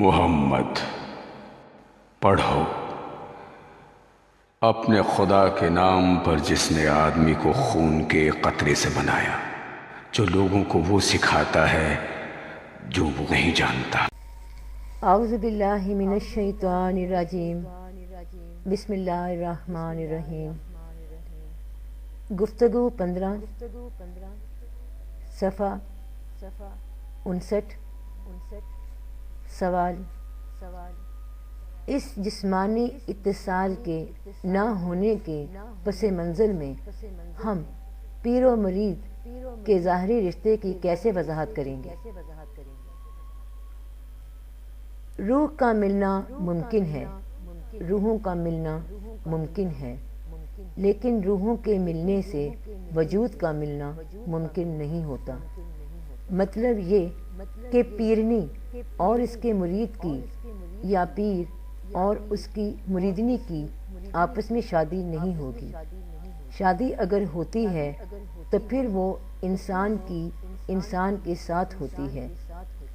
मोहम्मद पढ़ो। अपने खुदा के नाम पर जिसने आदमी को खून के कतरे से बनाया, जो लोगों को वो सिखाता है जो वो नहीं जानता। औज़ु बिल्लाहि मिनश शैतानिर रजीम। बिस्मिल्लाहिर रहमानिर रहीम। गुफ्तगू 15 सफ़ा 59। सवाल: इस जिस्मानी इत्तिसाल के ना होने के पस मंज़र में हम पीर व मुरीद के ज़ाहरी रिश्ते की कैसे वज़ाहत करेंगे? रूह का मिलना मुमकिन है, रूहों का मिलना मुमकिन है, लेकिन रूहों के मिलने से वजूद का मिलना मुमकिन नहीं होता। मतलब ये कि पीरनी और इसके मुरीद की या पीर और उसकी मुरीदनी की आपस में शादी नहीं होगी। शादी अगर होती है तो फिर वो इंसान के साथ होती है,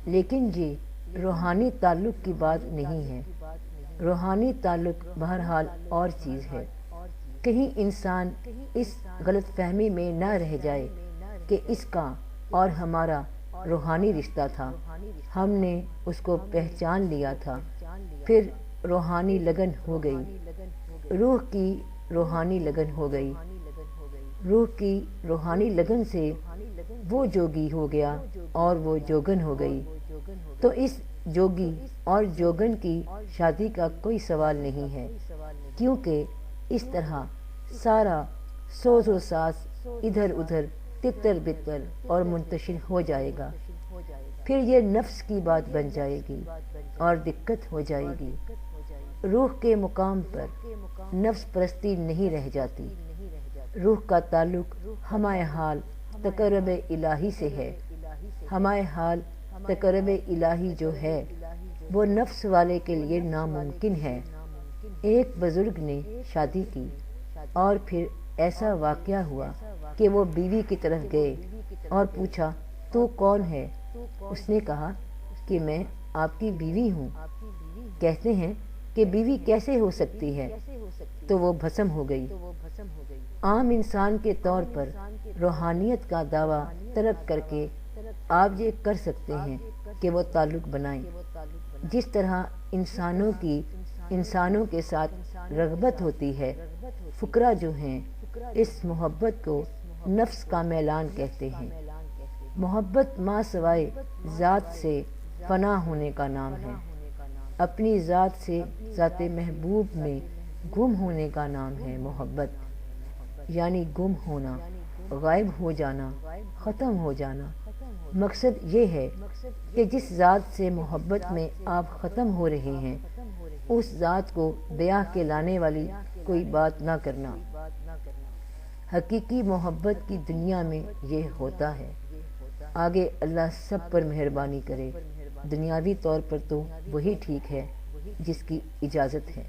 लेकिन ये रूहानी ताल्लुक़ की बात नहीं है। रूहानी ताल्लुक़ बहरहाल और चीज़ है। कहीं इंसान इस गलतफहमी में न रह जाए कि इसका और हमारा रूहानी रिश्ता था, हमने उसको पहचान लिया था, फिर रूहानी लगन हो गई, रूह की रूहानी लगन हो गई, रूह की रूहानी लगन से वो जोगी हो गया और वो जोगन हो गई। तो इस जोगी और जोगन की शादी का कोई सवाल नहीं है, क्योंकि इस तरह सारा सोज व सास इधर उधर तितर बितर और मुंतशिर हो जाएगा। फिर ये नफ्स की बात बन जाएगी और दिक्कत हो जाएगी। रूह के मुकाम पर नफ्स परस्ती नहीं रह जाती। रूह का ताल्लुक हमारे हाल तकर्रब इलाही से है। हमारे हाल तकर्रब इलाही जो है वो नफ्स वाले के लिए नामुमकिन है। एक बुजुर्ग ने शादी की और फिर ऐसा वाक़या हुआ कि वो बीवी की तरफ गए और पूछा, तू कौन है? उसने कहा कि मैं आपकी बीवी हूँ। कहते हैं कि बीवी कैसे हो सकती है? तो वो भस्म हो गई। आम इंसान के तौर पर रूहानियत का दावा तर्क करके आप ये कर सकते हैं कि वो ताल्लुक़ बनाएं। जिस तरह इंसानों के साथ रग़बत होती है, फ़ुकरा जो हैं इस मोहब्बत को नफ्स का मैलान कहते हैं। मोहब्बत मा सवाए ज़ात से फ़ना होने का नाम है। अपनी ज़ात से ज़ाते महबूब में गुम होने का नाम है मोहब्बत, यानी गुम होना, गायब हो जाना, ख़त्म हो जाना। मकसद ये है कि जिस ज़ात से मोहब्बत में आप ख़त्म हो रहे हैं, उस ज़ात को ब्याह के लाने वाली कोई बात ना करना। हकीकी मोहब्बत की दुनिया में ये होता है। आगे अल्लाह सब पर मेहरबानी करे। दुनियावी तौर पर तो वही ठीक है जिसकी इजाज़त है।